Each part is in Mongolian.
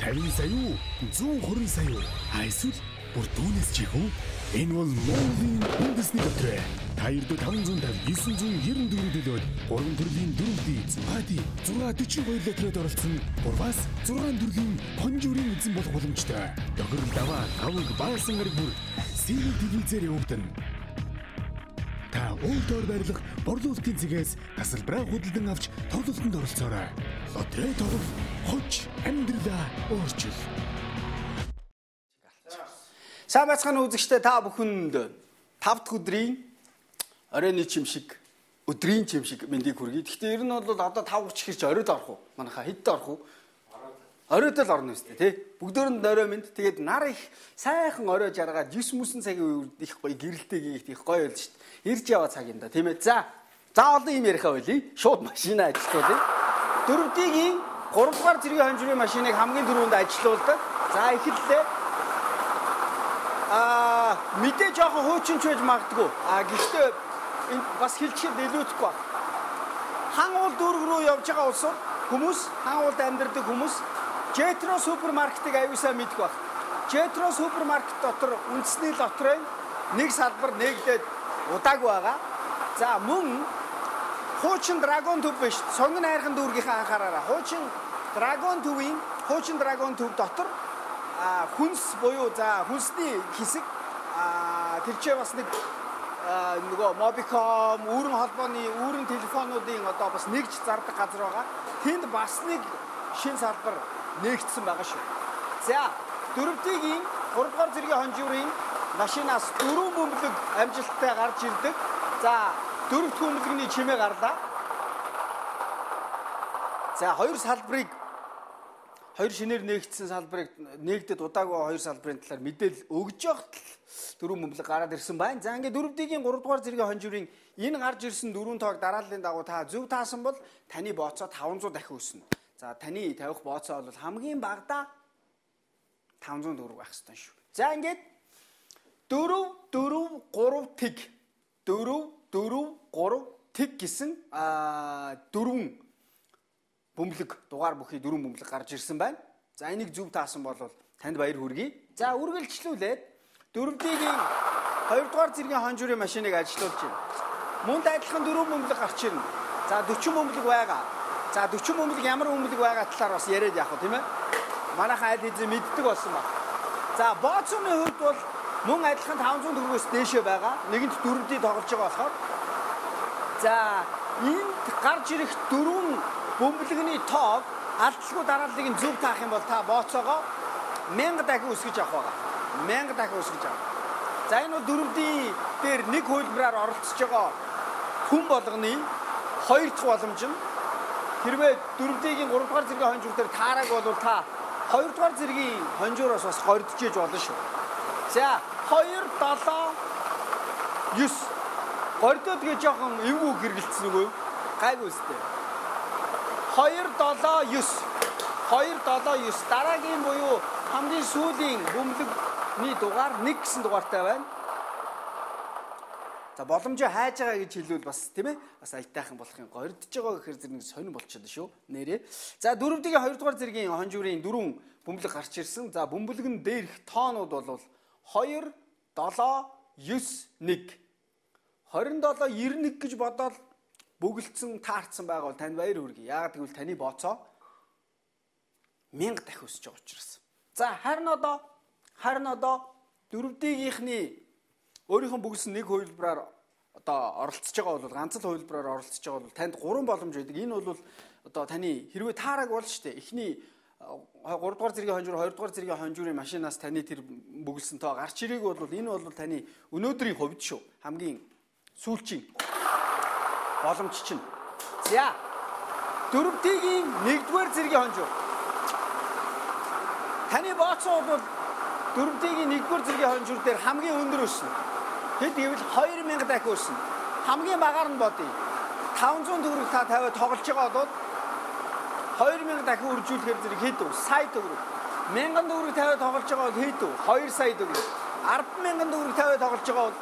50 сая юу? 120 сая юу? Эсвэл бүр түүнээс ч их үү? Энэ бол Монголын үндэсний дотроо. Та ердөө 550 994 төлөөд 3 төрлийн дөрвөлдий Пати 642 литрээр оролцсон. Бурвас 6 төрлийн хонжуурын эзэн болох боломжтой. Дохир даваа аваг баасан гараг бүр сэлэг телевизээр явагдана. Та өөрөөр барилах борлуулалтын цэгээс тасалбараа худалдан авч тоглолтод оролцоорой. Лотерей тоглох хоч амьдралаа өөрчил. Сайн байцгаана үзэгчдээ, та бүхэнд 5 дахь өдрийн оройн чимшиг, өдрийн чимшиг мэндийг хүргэе. Гэхдээ ер нь бол одоо 5:30 хэрч оройд орох уу? Манайха хэдд орох уу? Оройд л орно үстэй тий. Бүгдөөрэнд орой мэд. Тэгээд нар их сайхан орой жаргаад 9 мүсэн цагийн үед их гоё гэрэлтэй их гоё байлж шít. Ирж яваа цаг юм да тийм ээ. За олон юм ярихаа байлий. Шууд машина ажиллуулъя. Дөрөвдгийн 3 дугаар зэргийн хонжирын машиныг хамгийн түрүүнд ажиллуулдаг. За эхэллээ. Мэдээ жоохон хуучин ч байж магадгүй. Гэхдээ энэ бас хэлчихэд илүүдэхгүй баг. Хан уул дүүрэг рүү явж байгаа улсууд хүмүүс, хан уулд амьдардаг хүмүүс Jetro супермаркетыг аюусаа мэдэх баг. Jetro супермаркет дотор үндэсний лотерей нэг салбар нэгдээд удаагүй байгаа. За мөн хуучин Dragon төв биш, сонгон хайрхан дүүргийнхээ анхаараараа. Хуучин Dragon төв дотор хүнс буюу за хүнсний хэсэг тэр чинь бас нэг нөгөө Mobicom, үүрэн холбооны, үүрэн телефонуудын одоо бас нэгж зардаг газар байгаа. Тэнд бас нэг шин салбар нэгдсэн байгаа шүү. За, дөрөвдгийн 3 дугаар зэргийн хонжуурын машинаас 4 бөмбөлөг амжилттай гарч ирдэг. За, дөрөвд бөмбөлөгний чимээ гарлаа. За, хоёр шинээр нэгдсэн салбарыг нэгдэд удаагүй хоёр салбарын талаар мэдээлэл өгж явахад 4 бөмбөлөг гараад ирсэн байна. За, ингээд дөрөвдгийн 3 дугаар зэргийн хонжуурын энэ гарч ирсэн 4 тоог дарааллын дагуу та зөв таасан бол таны бооцоо 500 дахин өснө. За таны тавих бооцоо бол хамгийн багадаа 500 төгрөг байх ёстой шүү. За ингээд 4 3 тэг гэсэн 4 бөмбөлөг дугаар бүхий 4 бөмбөлөг гарч ирсэн байна. За энийг зөв таасан бол танд баяр хүргэе. За үргэлжлүүлээд 4-ийн 2 дугаар зэргийн хонжуурын машиныг ажиллуулж байна. Мунд адилхан 4 бөмбөлөг гарч ирнэ. За 40 бөмбөлөг байгаа. За 40 бөмбөлөг ямар бөмбөлөг байгаа талаар бас яриад яах вэ тийм ээ? Манайхан аль хэзээ мэддэг болсон баг. За бооцооны хувьд бол мөн адилхан 500 төгрөгөөс дээшээ байгаа. Нэгэнт 4D тоглож байгаа болохоор. За энд гарч ирэх 4 бөмбөлөгний тоог алдалгүй дарааллыг нь зөв таах юм бол та бооцоогоо 1000 дахин өсгөж авах байгаа. 1000 дахин өсгөж авах. За энэ бол 4D дээр нэг хөлбраар оролцож байгаа хүн болгоны 2 дахь боломж нь. Хэрвээ 4-ийн 3 дугаар зэргийн хонжуур дээр таараг бол та 2 дугаар зэргийн хонжуураас бас гордчихж болно шүү. За 2 7 9 гордод гэж жоохон эвгүй гэргэлцсэн үгүй гайгүй үстэй. 2 7 9 дараагийн буюу хамгийн сүүлийн бөмбөлөгний дугаар 1 гэсэн дугаартай байна. За боломжоо хайж байгаа гэж хэлвэл бас тийм ээ бас аятайхан болох юм гордож байгаа гэхээр зэрэг сонирн болчиход шүү нэрээ. За 4-ийн 2 дугаар зэргийн хонжуурын 4 бөмбөлөг гарч ирсэн. За бөмбөлгөн дээрх тоонууд бол 2 7 9 1 27 91 гэж бодоод бөглөцсөн таарсан байгаа бол танд баяр хүргэе. Яагаад гэвэл таны бооцоо 1000 дахин өсөж байгаа учраас. За харин одоо 4-ийнхний өөрийнхөө бүгэлсэн нэг хувилбараар одоо оролцож байгаа бол ганц л хувилбараар оролцож байгаа бол танд 3 боломж байдаг. Энэ бол одоо таны хэрвээ таараг бол штэ эхний 3 дугаар зэргийн хонжуур 2 дугаар зэргийн хонжуурын машинаас таны тэр бүгэлсэн тоо гарч ирээг бол энэ бол таны өнөөдрийн хувьд шүү. Хамгийн сүүлчийн боломж чинь. За 4-ийн 1-р зэргийн хонжуур. Таны бооцоо бол 4-ийн 1-р зэргийн хонжуур дээр хамгийн өндөр өснө. Тэд гэвэл 2000 дахин өснө. Хамгийн багаар нь бодъё. 500 төгрөг та тавиад тоглож байгаа бол 2000 дахин үржүүлэхээр зэрэг хэд вэ? Сая төгрөг. 1000 төгрөг тавиад тоглож байгаа бол хэд вэ? 2 сая төгрөг. 100000 төгрөг тавиад тоглож байгаа бол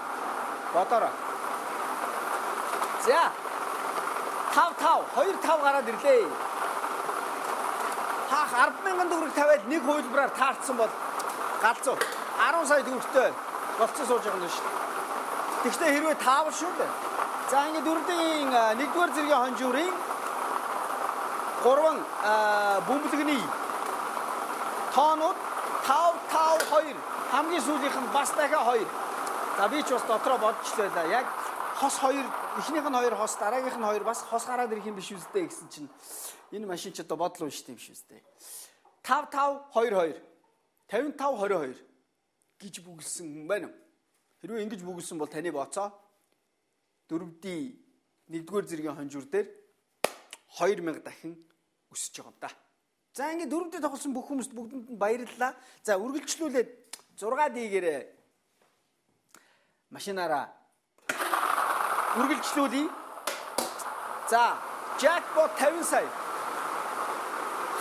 бодорой. За 2 5 гараад ирлээ. хаах 10,000 төгрөг тавиад нэг хувилбараар таардсан бол галзуу 10 сая төгрөгтэй болцсон сууж байгаа юм шүү дээ. Тэгвэл хэрвээ таавал шүү дээ. За ингээд дөрөвдийн 1-р зэргийн хонжуурын 3 бөмбөлөгний тоонууд 5-5-2 хамгийн сүүлийнх нь бас дахиад 2. За би ч бас дотроо бодчихлоо да. Яг хос 2 эхнийх нь 2 хос дараагийнх нь 2 бас хос гараад ирэх юм биш үстэй гэсэн чинь энэ машин ч одоо бодлоо шүү дээ биш үстэй. 5-5-2-2 55-22 гэж бүгэлсэн юм байна. Хэрвээ ингэж бүгэлсэн бол таны боцоо 4-ийн 1-р зэргийн хонжуур дээр 2000 дахин өсөж байгаа юм да. За ингээд 4-д тоглосон бүх хүмүүст бүгдэнд нь баярлалаа. За үргэлжлүүлээд 6D-гээрээ машинаараа үргэлжлүүлье. За jackpot 50 сая.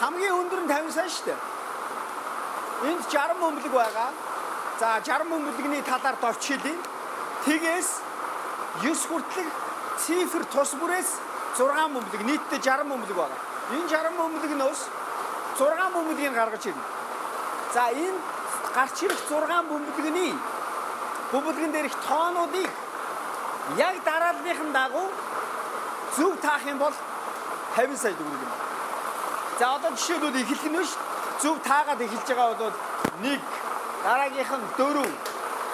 Хамгийн өндөр нь 50 сая шүү дээ. Энд 60 бөмбөлөг байгаа. За 60 бөмбөлөгний талаар товч хэлье. Тэгээс 9 хүртэлх цифр тус бүрээс 6 бөмбөлөг нийтдээ 60 бөмбөлөг байгаа. Энэ 60 бөмбөлөгнөөс 6 бөмбөлгийг гаргаж ирнэ. За энэ гарч ирэх 6 бөмбөлгөн дээрх тоонуудыг яг дарааллынхын дагуу зөв таах юм бол 50 сая төгрөг юм. За одоо жишээлбэл эхлэх нь шүү. Зөв таагаад эхэлж байгаа бол 1, дараагийнх нь 4,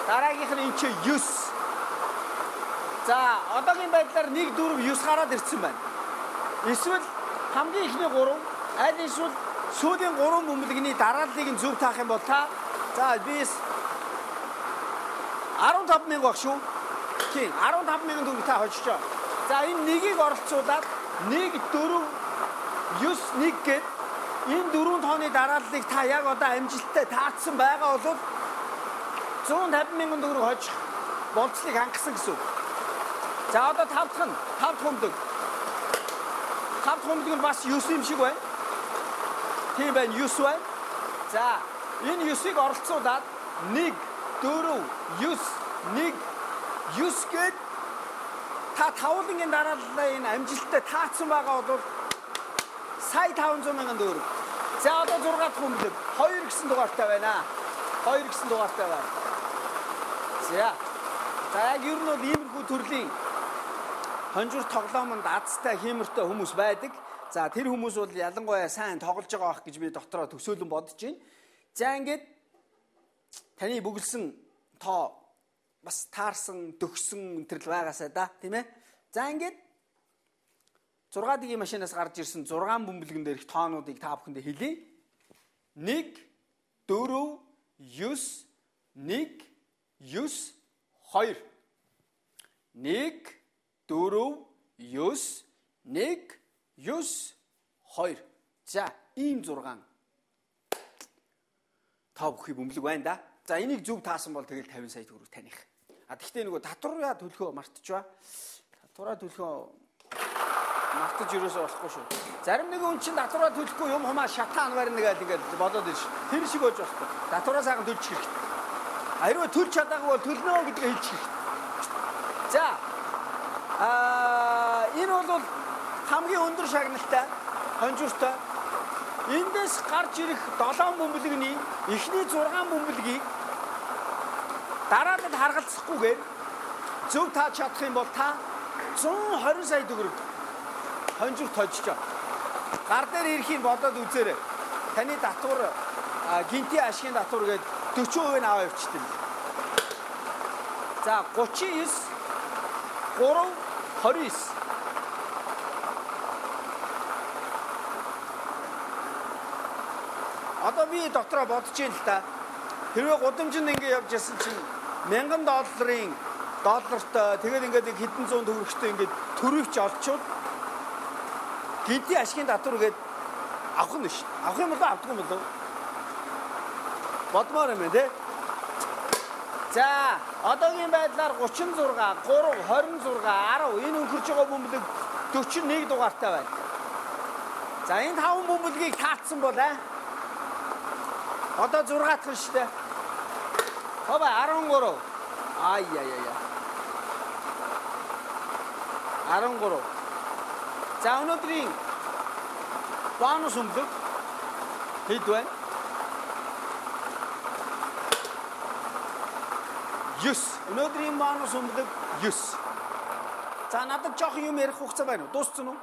дараагийнх нь энэ 9. За одоогийн байдлаар 1, 4, 9 гараад ирсэн байна. Эсвэл хамгийн ихний 3, аль эсвэл сүүлийн 3 бөмбөлөгний дарааллыг нь зөв таах юм бол та за би 15,000 баг шүү. Тийм 15,000 төгрөг та хожиж байгаа. За энэ нэгийг оролцуулаад 1, 4, 9, 1 гээд энэ 4 тооны дарааллыг та яг одоо амжилттай таацсан байгаа бол 150,000 төгрөг хожих болцлыг хангасан гэсэн үг. За одоо 5 дахь бөмбөлөг. 5 дахь бөмбөлөг нь бас 9 юм шиг байна. Тийм байна 9 байна. За энэ 9-ыг оролцуулаад 1, 4, 9, 1, 9 гээд та тавлангийн дарааллаа энэ амжилттай таацсан байгаа бол сая 500,000 төгрөг. За одоо 6 дахь бөмбөлөг 2 гэсэн дугаартай байна. 2 гэсэн дугаартай байна. За яг ер нь бол иймэрхүү төрлийн хонжуур тоглоомонд азтай хиймэртэй хүмүүс байдаг. За тэр хүмүүс бол ялангуяа сайн тоглож байгаа байх гэж би дотроо төсөөлөн бодож байна. За ингээд таны бүгэлсэн тоо бас таарсан, төгсөн өнтрөл байгаасаа да, тийм ээ. За ингээд 6D-ийн машинаас гарч ирсэн 6 бөмбөлгөн дээрх тоонуудыг та бүхэндээ хэлье. 1, 4, 9, 1, 9, 2. 1, 4, 9, 1, 9, 2. За, ийм 6 та бүхий бөмбөлөг байна да. За, энийг зөв таасан бол тэгэл 50 сая төгрөг таних. Гэхдээ нөгөө татвараа төлөхөө мартчихва. Татвараа төлөхөө мартаж юусоо болохгүй шүү. Зарим нэг хүн чинь татвараа төлөхгүй юм хумаа шатаан барьна гэдэг ингээд бодоод ирж. Тэр шиг болж болохгүй. Татвараа сайхан төлчих хэрэгтэй. Хэрвээ төлж чадаагүй бол төлнө гэдгээ хэлчих хэрэгтэй. За, энэ бол хамгийн өндөр шагналтай хонжууртай. Эндээс гарч ирэх 7 бөмбөлөгний эхний 6 бөмбөлгийг дараалал харгалзахгүйгээр зөв тааж чадах юм бол та 120 сая төгрөг хонжуур тожиж байгаа. Гар дээр ирэхийг бодоод үзээрэй. Таны татвар гинти ашигын татвар гээд 40% нь аваа явчихдаг. За 39 3 29. Одоо би дотроо бодож юм л та. Хэрвээ гудамжинд ингэ явж ясан чинь $1000 доллартай тэгээд ингээд хэдэн зуун төгрөгтэй ингээд төрөвч олчвол гинти ашигын татвар гээд авах нь ш. Авах юм бол авдаг юм болов. Бодмоор юм тий. За, одоогийн байдлаар 36, 3, 26, 10 энэ өнхөрж байгаа бөмбөлөг 41 дугаартай байна. За, энэ 5 бөмбөлгийг таацсан бол одоо 6 дахь нь шүү дээ. Хаваа 13. Ай. 13. За өнөөдрийн бонус бөмбөлөг Хэд байна? 9. Өнөөдрийн бонус өмлөг 9. За надад жоох юм ярих хугацаа байна уу? Дууссан уу?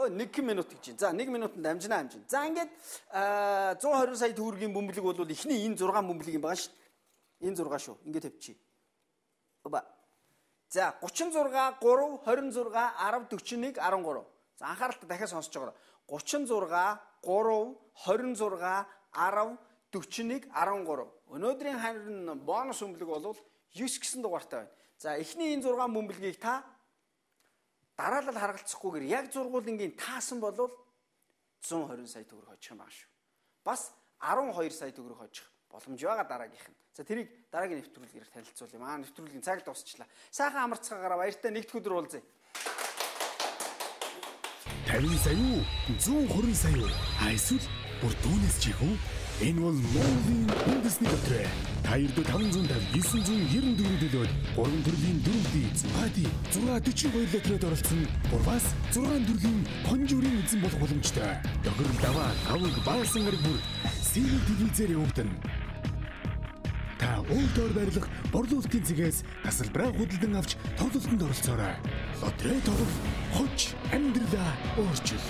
1 минут гэж. За 1 минутанд дамжина хэмжин. За ингээд 120 сая төгрөгийн бөмбөлөг бол эхний энэ 6 бөмбөлөг юм байгаа шүү. Энэ 6 шүү. Ингээд тавьчих. Оба. За 36, 3, 26, 10, 41, 13. За анхааралтай дахиад сонсож байгаа. 36, 3, 26, 10, 41, 13. Өнөөдрийн харин бонус бөмбөлөг бол 9 гэсэн дугаартай байна. За эхний энэ 6 бөмбөлгийг та дараалал харгалцахгүйгээр яг зургуулынгийн таасан бол 120 сая төгрөг хожих юм байна шүү. Бас 12 сая төгрөг хожих боломж байгаа дараагийнх нь. За тэрийг дараагийн нэвтрүүлгээр танилцуулъя. Маа нэвтрүүлгийн цаг дуусчлаа. Сайхан амарцгаагаараа баяртай нэгдэх өдөр уулзъя. 50 сая юу? 120 сая юу? Эсвэл бүр түүнээс ч их үү? Энэ бол Монголын үндэсний дотроо. Та ердөө 550 994 төлөөд 3 төрлийн дөрөвдий Пати 642 литрээр оролцсон. Бурбас 6 төрлийн конжурын эзэн болох боломжтой. Догор даваа аваг баасан гараг бүр сэрэг телевизээр явагдана. Та өөртөө барилах борлуулалтын цэгээс тасалбараа худалдан авч тоглолтод оролцоорой. Лотерей тоглох хоч амьдралаа өөрчил.